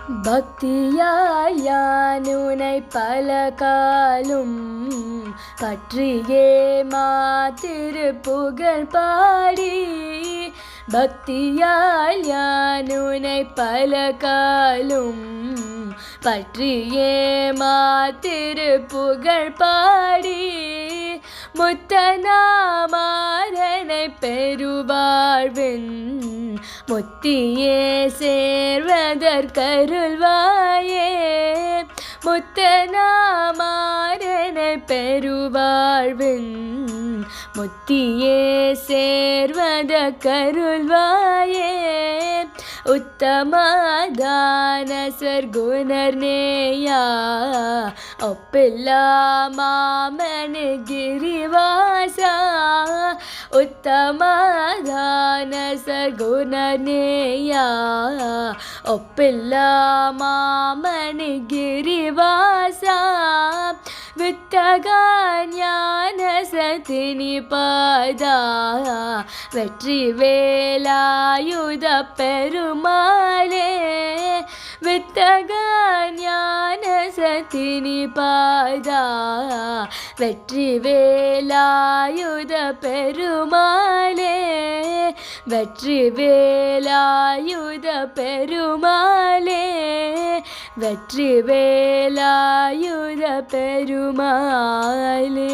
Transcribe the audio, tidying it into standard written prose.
பக்தியால் யான் உனை பல காலும் பற்றியே மாத்திருப்புகழ் பாடி. பக்தியால் யான் உனை பல காலும் பற்றியே மாத்திருப்புகழ் பாடி. முத்தநாமாரனை பெருவாழ்வின் முத்தியே சேர்வதற்கருள்வாயே. முத்தநாமாரனை பெருவாழ்வின் முத்தியே சேர்வதற்கருள்வாயே. உத்தமதான சர்க்குணர்நேயா ஒப்பில்லா மாமனு கிரிவாசா. உத்தமதான சர்க்குணர்நேயா ஒப்பில்லா மாமனு கிரிவாசா. வித்தகா ஞான சத்தினி பாதா வெற்றி வேலாயுத பெருமாளே. வித்தகா ஞான சத்தினி பாதா வெற்றி வேலாயுத பெருமாளே. வெற்றி வேலாயுத பெருமாளே. வெற்றி வேலாயுத பெருமாளே.